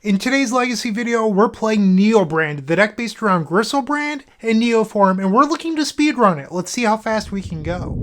In today's Legacy video, we're playing NeoBrand, the deck based around Griselbrand and Neoform, and we're looking to speedrun it. Let's see how fast we can go.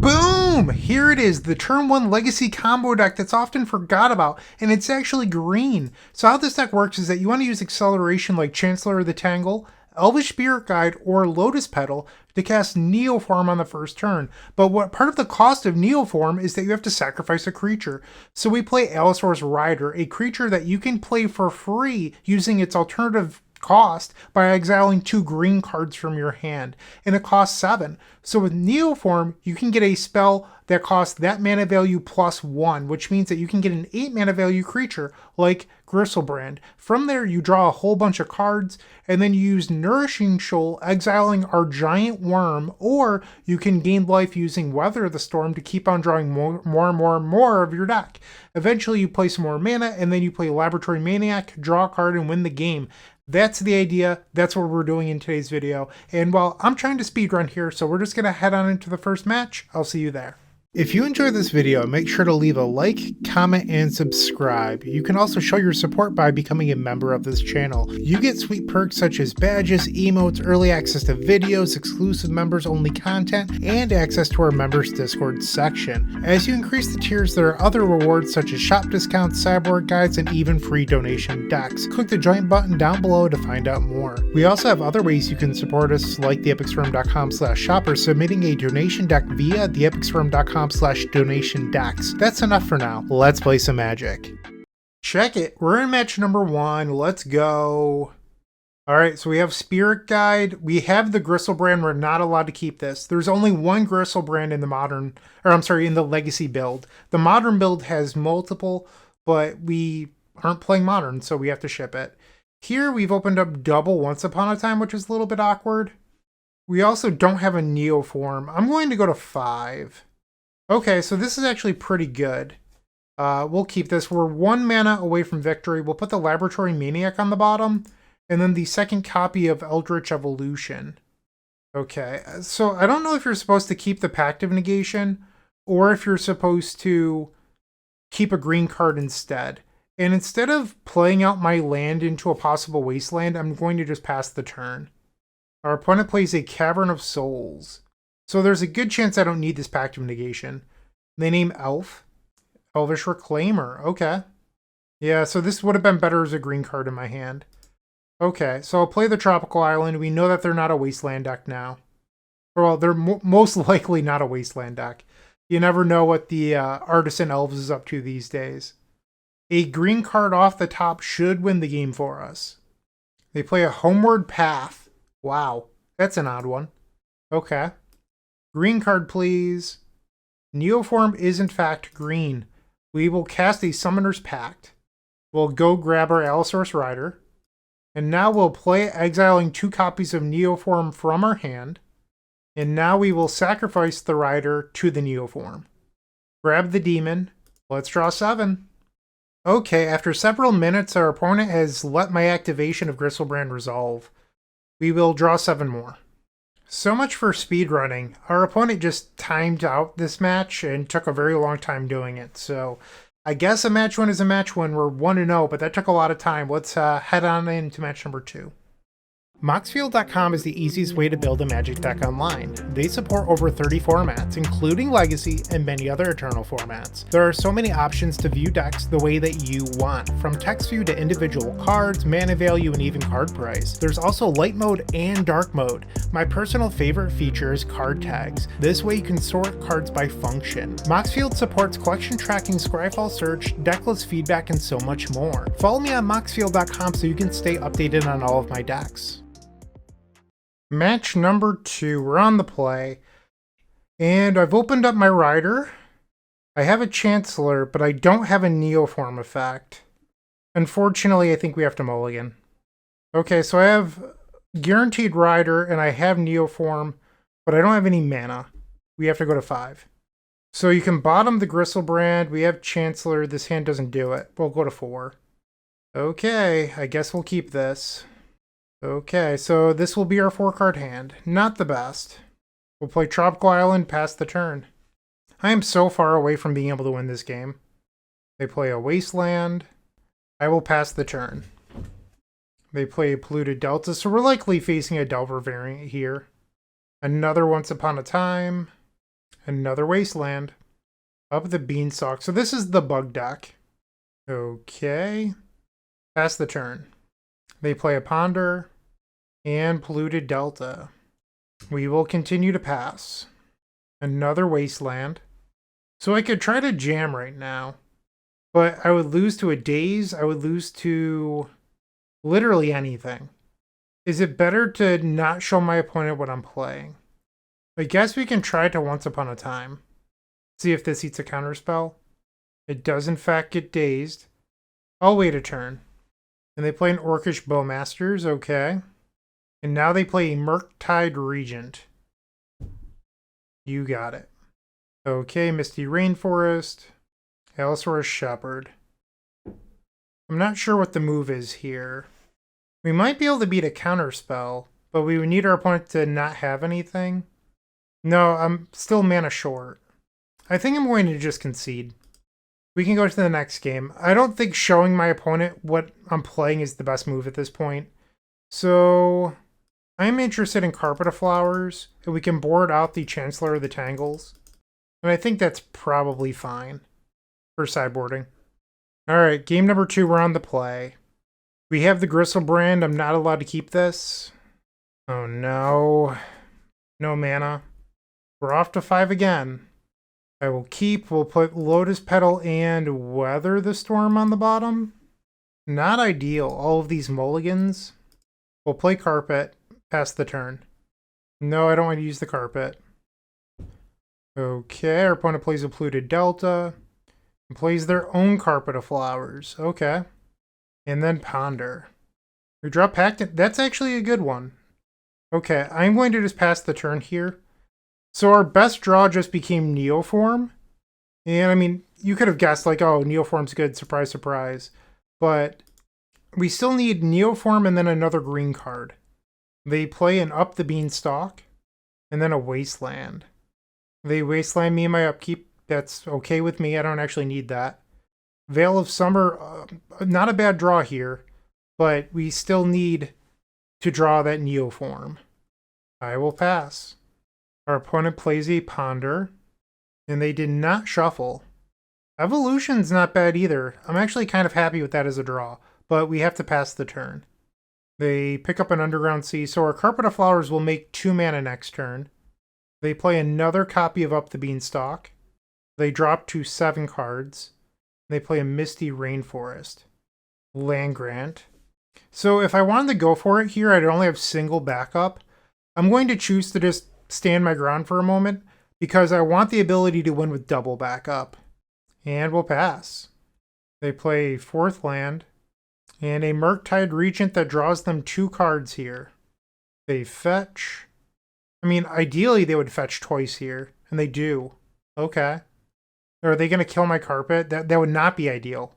Boom! Here it is, the turn 1 Legacy combo deck that's often forgot about, and it's actually green. So how this deck works is that you want to use acceleration like Chancellor of the Tangle, Elvish Spirit Guide, or Lotus Petal to cast Neoform on the first turn. But what part of the cost of Neoform is that you have to sacrifice a creature. So we play Allosaurus Rider, a creature that you can play for free using its alternative cost by exiling 2 green cards from your hand, and it costs 7. So with Neoform, you can get a spell that costs that mana value plus 1, which means that you can get an 8 mana value creature like Griselbrand. From there, you draw a whole bunch of cards, and then you use Nourishing Shoal, exiling our giant worm, or you can gain life using Weather the Storm to keep on drawing more of your deck. Eventually, you play some more mana, and then you play Laboratory Maniac, draw a card, and win the game. That's the idea. That's what we're doing in today's video. And while I'm trying to speedrun here, so we're just going to head on into the first match. I'll see you there. If you enjoyed this video, make sure to leave a like, comment, and subscribe. You can also show your support by becoming a member of this channel. You get sweet perks such as badges, emotes, early access to videos, exclusive members-only content, and access to our members Discord section. As you increase the tiers, there are other rewards such as shop discounts, cyborg guides, and even free donation decks. Click the join button down below to find out more. We also have other ways you can support us, like theepicstorm.com/shop or submitting a donation deck via theepicstorm.com/donation decks. That's enough for now. Let's play some Magic. Check it. We're in match number 1. Let's go. Alright, so we have Spirit Guide. We have the Griselbrand. We're not allowed to keep this. There's only one Griselbrand in the modern, in the Legacy build. The modern build has multiple, but we aren't playing modern, so we have to ship it. Here we've opened up double Once Upon a Time, which is a little bit awkward. We also don't have a Neoform. I'm going to go to 5. Okay, so this is actually pretty good. We'll keep this. We're 1 mana away from victory. We'll put the Laboratory Maniac on the bottom, and then the second copy of Eldritch Evolution. Okay, so I don't know if you're supposed to keep the Pact of Negation, or if you're supposed to keep a green card instead. And instead of playing out my land into a possible wasteland, I'm going to just pass the turn. Our opponent plays a Cavern of Souls. So there's a good chance I don't need this Pact of Negation. They name Elf. Elvish Reclaimer. Okay. Yeah, so this would have been better as a green card in my hand. Okay, so I'll play the Tropical Island. We know that they're not a Wasteland deck now. Well, they're most likely not a Wasteland deck. You never know what the Artisan Elves is up to these days. A green card off the top should win the game for us. They play a Homeward Path. Wow, that's an odd one. Okay. Green card, please. Neoform is in fact green. We will cast a Summoner's Pact. We'll go grab our Allosaurus Rider. And now we'll play exiling 2 copies of Neoform from our hand. And now we will sacrifice the Rider to the Neoform. Grab the Demon. Let's draw 7. Okay, after several minutes, our opponent has let my activation of Griselbrand resolve. We will draw 7 more. So much for speedrunning. Our opponent just timed out this match and took a very long time doing it. So I guess a match win is a match win. We're 1-0, but that took a lot of time. Let's head on into match number 2. Moxfield.com is the easiest way to build a Magic deck online. They support over 30 formats, including Legacy and many other Eternal formats. There are so many options to view decks the way that you want, from text view to individual cards, mana value, and even card price. There's also light mode and dark mode. My personal favorite feature is card tags. This way you can sort cards by function. Moxfield supports collection tracking, Scryfall search, decklist feedback, and so much more. Follow me on Moxfield.com so you can stay updated on all of my decks. Match number 2, we're on the play, and I've opened up my Rider. I have a Chancellor, but I don't have a Neoform effect. Unfortunately, I think we have to mulligan. Okay, so I have guaranteed Rider, and I have Neoform, but I don't have any mana. We have to go to 5. So you can bottom the Griselbrand, we have Chancellor, this hand doesn't do it. We'll go to 4. Okay, I guess we'll keep this. Okay, so this will be our 4-card hand. Not the best. We'll play Tropical Island, pass the turn. I am so far away from being able to win this game. They play a Wasteland. I will pass the turn. They play a Polluted Delta, so we're likely facing a Delver variant here. Another Once Upon a Time. Another Wasteland. Up the Beanstalk. So this is the bug deck. Okay. Pass the turn. They play a Ponder and Polluted Delta. We will continue to pass. Another Wasteland. So I could try to jam right now, but I would lose to a Daze. I would lose to literally anything. Is it better to not show my opponent what I'm playing? I guess we can try to Once Upon a Time. See if this eats a counterspell. It does in fact get Dazed. I'll wait a turn. And they play an Orcish Bowmasters, okay. And now they play a Murktide Regent. You got it. Okay, Misty Rainforest. Allosaurus Shepherd. I'm not sure what the move is here. We might be able to beat a counterspell, but we would need our opponent to not have anything. No, I'm still mana short. I think I'm going to just concede. We can go to the next game. I don't think showing my opponent what I'm playing is the best move at this point. So I'm interested in Carpet of Flowers, and we can board out the Chancellor of the Tangles. And I think that's probably fine for sideboarding. Alright, game number 2, we're on the play. We have the Griselbrand. I'm not allowed to keep this. Oh no. No mana. We're off to 5 again. I will keep. We'll put Lotus, Petal, and Weather the Storm on the bottom. Not ideal. All of these mulligans. We'll play Carpet. Pass the turn. No, I don't want to use the Carpet. Okay, our opponent plays a Polluted Delta. And plays their own Carpet of Flowers. Okay. And then Ponder. We draw Pact. That's actually a good one. Okay, I'm going to just pass the turn here. So our best draw just became Neoform. And I mean, you could have guessed like, oh, Neoform's good, surprise, surprise. But we still need Neoform and then another green card. They play an Up the Beanstalk and then a Wasteland. They Wasteland me in my upkeep. That's okay with me. I don't actually need that. Veil of Summer, not a bad draw here, but we still need to draw that Neoform. I will pass. Our opponent plays a Ponder, and they did not shuffle. Evolution's not bad either. I'm actually kind of happy with that as a draw, but we have to pass the turn. They pick up an Underground Sea, so our Carpet of Flowers will make 2 mana next turn. They play another copy of Up the Beanstalk. They drop to 7 cards. They play a Misty Rainforest. Land Grant. So if I wanted to go for it here, I'd only have single backup. I'm going to choose to just stand my ground for a moment because I want the ability to win with double backup. And we'll pass. They play 4th land and a Murktide Regent that draws them 2 cards here. They fetch. I mean, ideally they would fetch twice here, and they do. Okay. Are they going to kill my Carpet? That would not be ideal.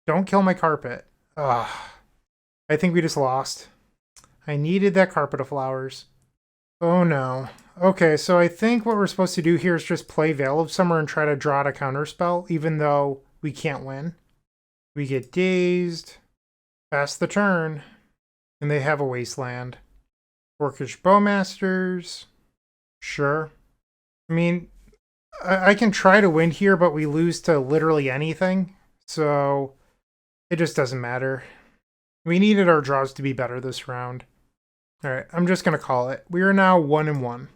Don't kill my Carpet. Ugh. I think we just lost. I needed that Carpet of Flowers. Oh no. Okay, so I think what we're supposed to do here is just play Veil of Summer and try to draw out a counterspell, even though we can't win. We get dazed. Pass the turn. And they have a Wasteland. Orcish Bowmasters. Sure. I mean, I can try to win here, but we lose to literally anything. So it just doesn't matter. We needed our draws to be better this round. Alright, I'm just going to call it. We are now 1-1.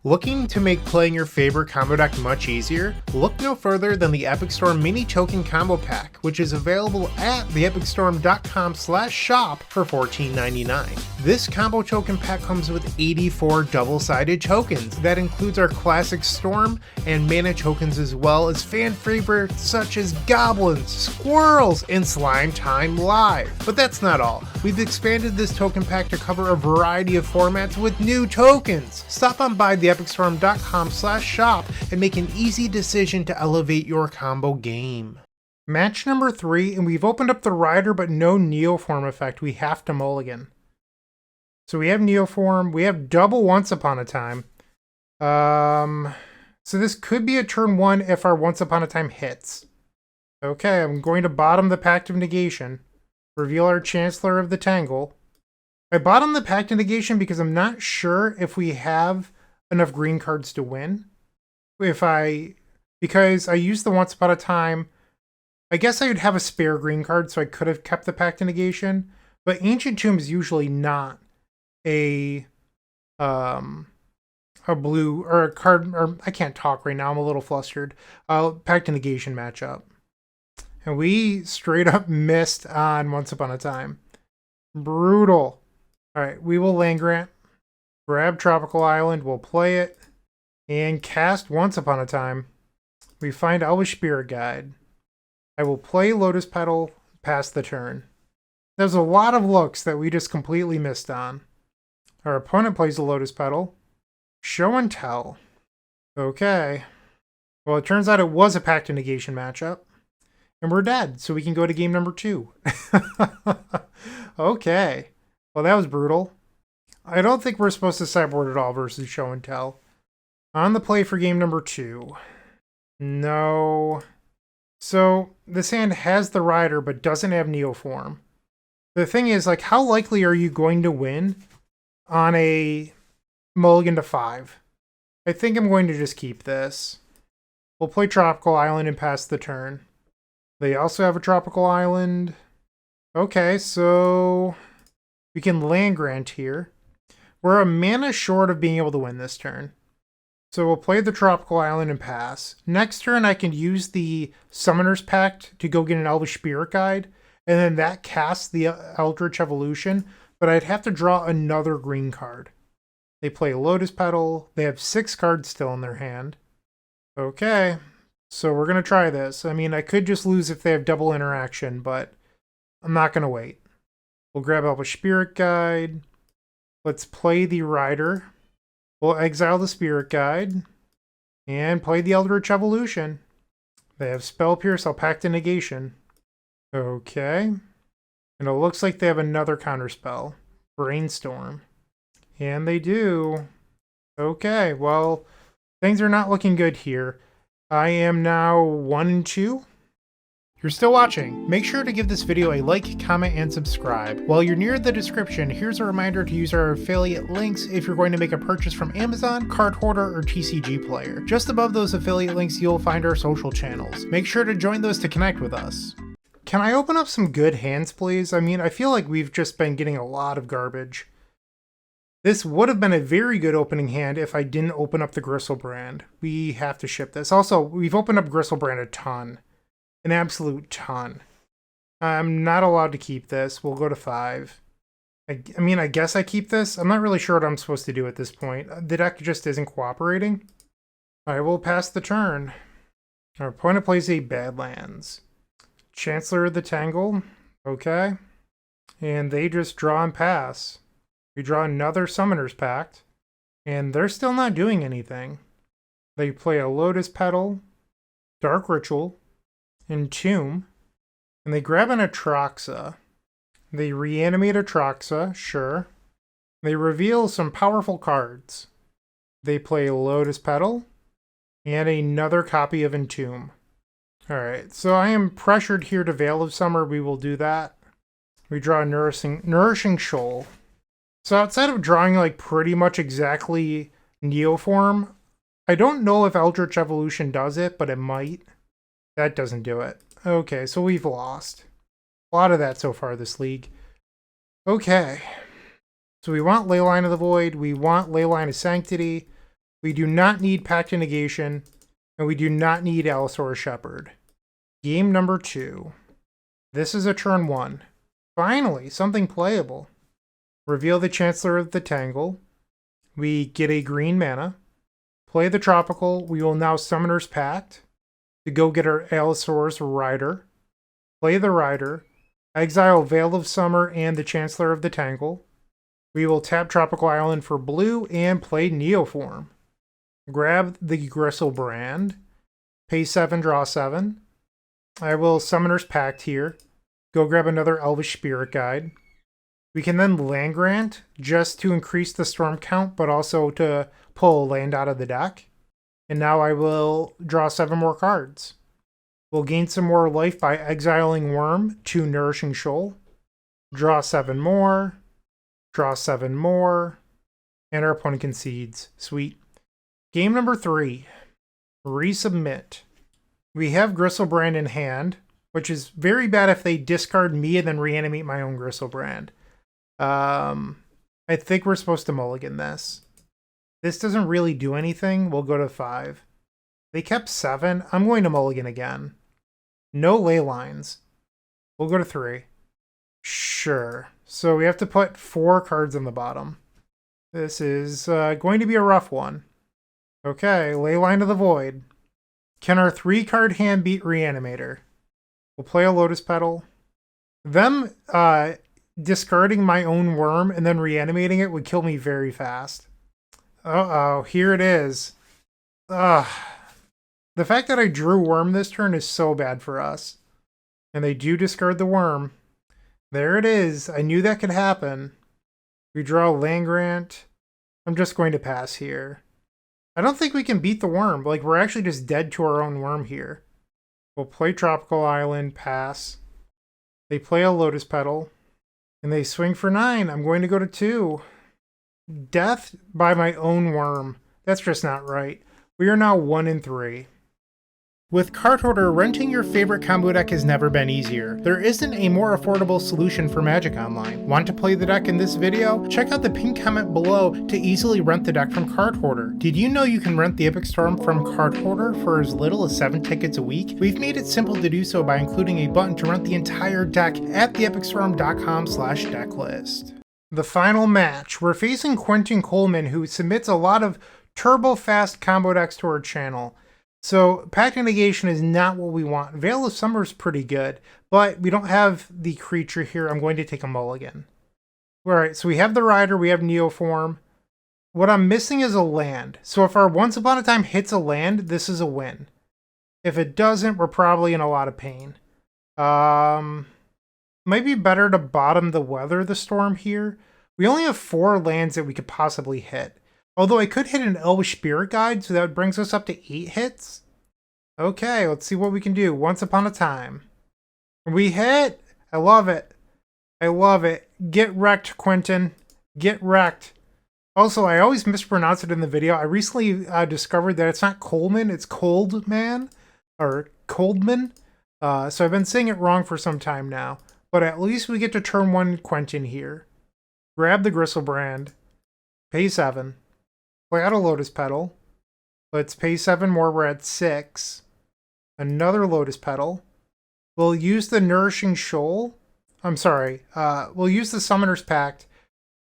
Looking to make playing your favorite combo deck much easier? Look no further than the Epic Storm Mini Token Combo Pack, which is available at theepicstorm.com/shop for $14.99. This combo token pack comes with 84 double-sided tokens. That includes our classic Storm and mana tokens as well as fan favorites such as Goblins, Squirrels, and Slime Time Live. But that's not all. We've expanded this token pack to cover a variety of formats with new tokens. Stop on by theepicstorm.com/shop and make an easy decision to elevate your combo game. Match number 3, and we've opened up the Rider, but no Neoform effect. We have to mulligan. So we have Neoform, we have double Once Upon a Time. So this could be a turn 1 if our Once Upon a Time hits. Okay, I'm going to bottom the Pact of Negation. Reveal our Chancellor of the Tangle. I bottom the Pact of Negation because I'm not sure if we have enough green cards to win. Because I used the Once Upon a Time, I guess I would have a spare green card, so I could have kept the Pact of Negation. But Ancient Tomb is usually not a blue or a card, or I can't talk right now. I'm a little flustered. Pact of Negation matchup, and we straight up missed on Once Upon a Time. Brutal. All right, we will land grant, grab Tropical Island, we'll play it, and cast Once Upon a Time. We find Elvish Spirit Guide. I will play Lotus Petal, pass the turn. There's a lot of looks that we just completely missed on. Our opponent plays the Lotus Petal. Show and tell. Okay. Well, it turns out it was a Pact of Negation matchup. And we're dead, so we can go to game number 2. Okay. Well, that was brutal. I don't think we're supposed to sideboard at all versus show and tell. On the play for game number 2. No. So, this hand has the Rider, but doesn't have Neoform. The thing is, like, how likely are you going to win on a mulligan to 5? I think I'm going to just keep this. We'll play Tropical Island and pass the turn. They also have a Tropical Island. Okay, so we can land grant here. We're a mana short of being able to win this turn. So we'll play the Tropical Island and pass. Next turn, I can use the Summoner's Pact to go get an Elvish Spirit Guide, and then that casts the Eldritch Evolution, but I'd have to draw another green card. They play Lotus Petal. They have 6 cards still in their hand. Okay, so we're going to try this. I mean, I could just lose if they have double interaction, but I'm not going to wait. We'll grab Elvish Spirit Guide. Let's play the Rider. We'll exile the Spirit Guide and play the Eldritch Evolution. They have Spell Pierce, I'll Pact of Negation. Okay. And it looks like they have another counterspell. Brainstorm. And they do. Okay, well, things are not looking good here. I am now 1-2. You're still watching. Make sure to give this video a like, comment, and subscribe. While you're near the description, here's a reminder to use our affiliate links if you're going to make a purchase from Amazon, Card Hoarder, or TCG Player. Just above those affiliate links, you'll find our social channels. Make sure to join those to connect with us. Can I open up some good hands, please? I mean, I feel like we've just been getting a lot of garbage. This would have been a very good opening hand if I didn't open up the Griselbrand. We have to ship this. Also, we've opened up Griselbrand a ton. An absolute ton. I'm not allowed to keep this. We'll go to 5. I mean, I guess I keep this. I'm not really sure what I'm supposed to do at this point. The deck just isn't cooperating. I will pass the turn. Our opponent plays a Badlands. Chancellor of the Tangle. Okay. And they just draw and pass. We draw another Summoner's Pact. And they're still not doing anything. They play a Lotus Petal. Dark Ritual. Entomb, and they grab an Atraxa. They reanimate Atraxa, sure. They reveal some powerful cards. They play Lotus Petal and another copy of Entomb. Alright, so I am pressured here to Veil of Summer. We will do that. We draw Nourishing Shoal. So outside of drawing like pretty much exactly Neoform, I don't know if Eldritch Evolution does it, but it might. That doesn't do it. Okay, so we've lost. A lot of that so far this league. Okay. So we want Leyline of the Void. We want Leyline of Sanctity. We do not need Pact of Negation. And we do not need Allosaurus Shepherd. Game number 2. This is a turn 1. Finally, something playable. Reveal the Chancellor of the Tangle. We get a green mana. Play the Tropical. We will now Summoner's Pact to go get our Allosaurus Rider. Play the Rider. Exile Veil of Summer and the Chancellor of the Tangle. We will tap Tropical Island for blue and play Neoform. Grab the Griselbrand. Pay 7, draw 7. I will Summoner's Pact here. Go grab another Elvish Spirit Guide. We can then land grant just to increase the storm count, but also to pull a land out of the deck. And now I will draw 7 more cards. We'll gain some more life by exiling Wurm to Nourishing Shoal. Draw 7 more. Draw 7 more. And our opponent concedes. Sweet. Game number 3. Resubmit. We have Griselbrand in hand, which is very bad if they discard me and then reanimate my own Griselbrand. I think we're supposed to mulligan this. This doesn't really do anything. We'll go to 5. They kept 7. I'm going to mulligan again. No ley lines. We'll go to 3. Sure. So we have to put 4 cards on the bottom. This is going to be a rough one. Okay, ley line of the void. Can our 3-card hand beat Reanimator? We'll play a Lotus Petal. Them discarding my own Wurm and then reanimating it would kill me very fast. Uh-oh, here it is. Ugh. The fact that I drew Wurm this turn is so bad for us. And they do discard the Wurm. There it is. I knew that could happen. We draw land grant. I'm just going to pass here. I don't think we can beat the Wurm. Like, we're actually just dead to our own Wurm here. We'll play Tropical Island, pass. They play a Lotus Petal. And they swing for 9. I'm going to go to 2. Death by my own Wurm. That's just not right. We are now 1-3. With Card Hoarder, renting your favorite combo deck has never been easier. There isn't a more affordable solution for Magic Online. Want to play the deck in this video? Check out the pinned comment below to easily rent the deck from Card Hoarder. Did you know you can rent the Epic Storm from Card Hoarder for as little as 7 tickets a week? We've made it simple to do so by including a button to rent the entire deck at theepicstorm.com/decklist. The final match. We're facing Quentin Coleman, who submits a lot of turbo-fast combo decks to our channel. So, Pact of Negation is not what we want. Veil of Summer is pretty good, but we don't have the creature here. I'm going to take a mulligan. Alright, so we have the Rider, we have Neoform. What I'm missing is a land. So if our Once Upon a Time hits a land, this is a win. If it doesn't, we're probably in a lot of pain. Might be better to bottom the Weather the Storm here. We only have 4 lands that we could possibly hit. Although I could hit an Elvish Spirit Guide, so that brings us up to 8 hits. Okay, let's see what we can do. Once Upon a Time. We hit! I love it. I love it. Get wrecked, Quentin. Get wrecked. Also, I always mispronounce it in the video. I recently discovered that it's not Coleman, it's Coldman. Or Coldman. So I've been saying it wrong for some time now. But at least we get to turn 1 Quentin here. Grab the Griselbrand. Pay 7. Play out a Lotus Petal. Let's pay 7 more. We're at 6. Another Lotus Petal. We'll use the Nourishing Shoal. I'm sorry. We'll use the Summoner's Pact.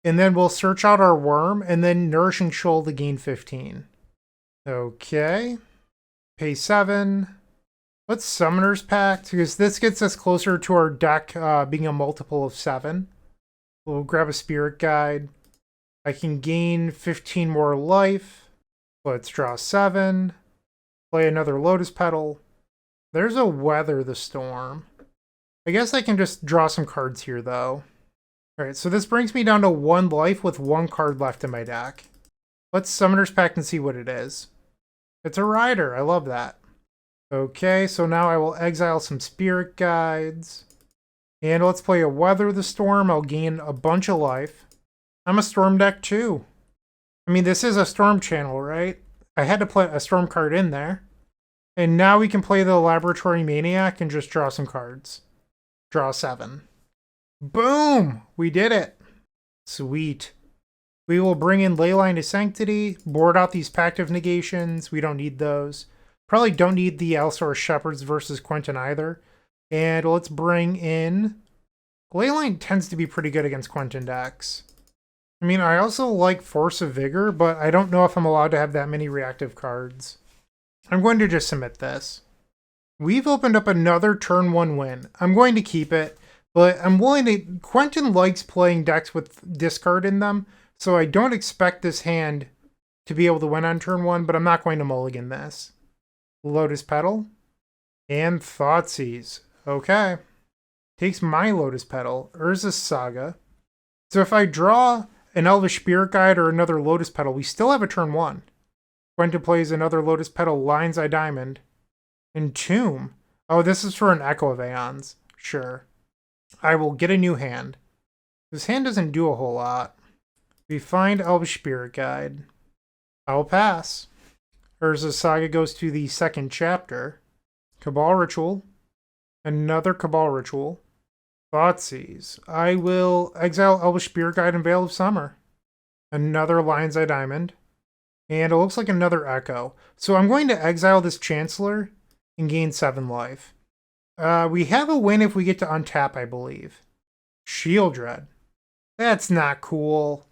And then we'll search out our Wurm. And then Nourishing Shoal to gain 15. Okay. Pay 7. Let's Summoner's Pact. Because this gets us closer to our deck being a multiple of 7. We'll grab a Spirit Guide. I can gain 15 more life. Let's draw 7. Play another Lotus Petal. There's a Weather the Storm. I guess I can just draw some cards here, though. Alright, so this brings me down to 1 life with 1 card left in my deck. Let's Summoner's Pact and see what it is. It's a Rider. I love that. Okay, so now I will exile some Spirit Guides. And let's play a Weather the Storm. I'll gain a bunch of life. I'm a Storm deck too. I mean, this is a Storm channel, right? I had to put a Storm card in there. And now we can play the Laboratory Maniac and just draw some cards. Draw 7. Boom! We did it. Sweet. We will bring in Leyline to Sanctity, board out these Pact of Negations. We don't need those. Probably don't need the Allosaurus Shepherds versus Quentin either. And let's bring in... Leyline tends to be pretty good against Quentin decks. I mean, I also like Force of Vigor, but I don't know if I'm allowed to have that many reactive cards. I'm going to just submit this. We've opened up another turn 1 win. I'm going to keep it, but I'm willing to... Quentin likes playing decks with discard in them, so I don't expect this hand to be able to win on turn 1, but I'm not going to mulligan this. Lotus Petal. And Thoughtseize. Okay. Takes my Lotus Petal. Urza's Saga. So if I draw an Elvish Spirit Guide or another Lotus Petal, we still have a turn 1. Quentin plays another Lotus Petal, Lion's Eye Diamond. Entomb. Oh, this is for an Echo of Aeons. Sure. I will get a new hand. This hand doesn't do a whole lot. We find Elvish Spirit Guide. I'll pass. Urza's Saga goes to the second chapter. Cabal Ritual. Another Cabal Ritual. Thoughtseize. I will exile Elvish Spirit Guide and Veil of Summer. Another Lion's Eye Diamond. And it looks like another Echo. So I'm going to exile this Chancellor and gain 7 life. We have a win if we get to untap, I believe. Sheoldred. That's not cool.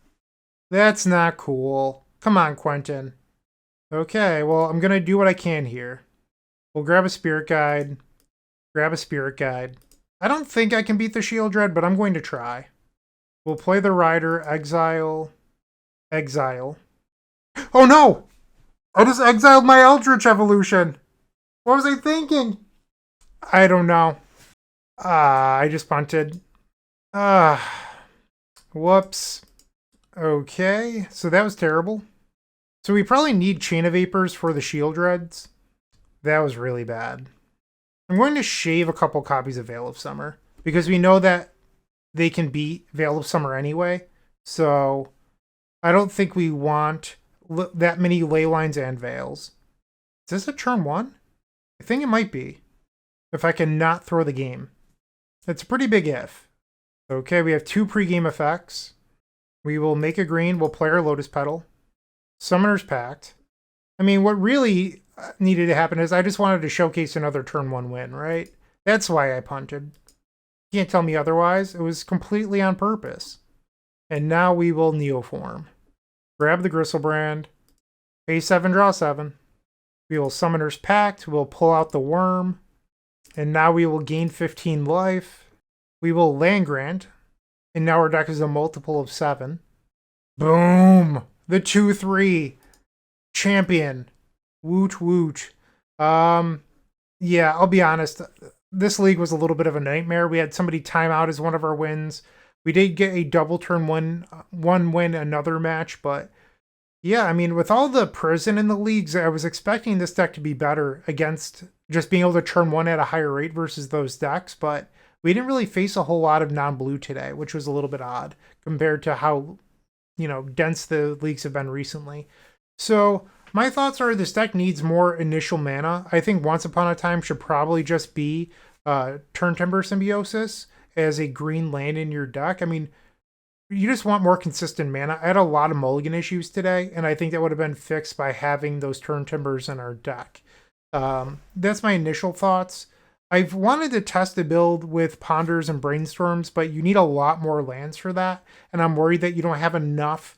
That's not cool. Come on, Quentin. Okay, well, I'm going to do what I can here. We'll grab a Spirit Guide. Grab a Spirit Guide. I don't think I can beat the Sheoldred, but I'm going to try. We'll play the Rider, exile, exile. Oh no! I just exiled my Eldritch Evolution! What was I thinking? I don't know. I just punted. Whoops. Okay, so that was terrible. So we probably need Chain of Vapors for the Sheoldreds. That was really bad. I'm going to shave a couple copies of Veil of Summer, because we know that they can beat Veil of Summer anyway. So I don't think we want that many ley lines and veils. Is this a turn 1? I think it might be. If I can not throw the game. It's a pretty big if. Okay, we have 2 pre-game effects. We will make a green. We'll play our Lotus Petal. Summoner's Pact. I mean, what really needed to happen is I just wanted to showcase another turn 1 win, right? That's why I punted. You can't tell me otherwise. It was completely on purpose. And now we will Neoform. Grab the Griselbrand. Pay 7, draw 7. We will Summoner's Pact. We'll pull out the Worm. And now we will gain 15 life. We will Land Grant. And now our deck is a multiple of 7. Boom! The 2-3. Champion. Woot woot. Yeah, I'll be honest. This league was a little bit of a nightmare. We had somebody time out as one of our wins. We did get a double turn one win another match, but yeah, I mean, with all the prison in the leagues, I was expecting this deck to be better against just being able to turn 1 at a higher rate versus those decks, but we didn't really face a whole lot of non-blue today, which was a little bit odd compared to how, dense the leagues have been recently. So my thoughts are this deck needs more initial mana. I think Once Upon a Time should probably just be Turn Timber Symbiosis as a green land in your deck. I mean, you just want more consistent mana. I had a lot of mulligan issues today, and I think that would have been fixed by having those Turn Timbers in our deck. That's my initial thoughts. I've wanted to test the build with Ponders and Brainstorms, but you need a lot more lands for that, and I'm worried that you don't have enough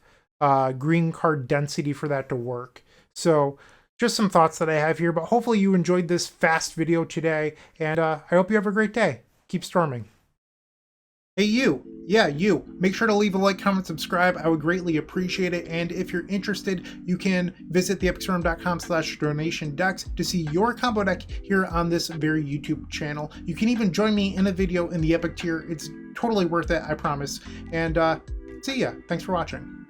green card density for that to work. So just some thoughts that I have here, but hopefully you enjoyed this fast video today, and I hope you have a great day. Keep storming. Hey you, yeah you, make sure to leave a like, comment, subscribe. I would greatly appreciate it. And if you're interested, you can visit theepicstorm.com/donation decks to see your combo deck here on this very YouTube channel. You can even join me in a video in the Epic tier. It's totally worth it, I promise. And see ya. Thanks for watching.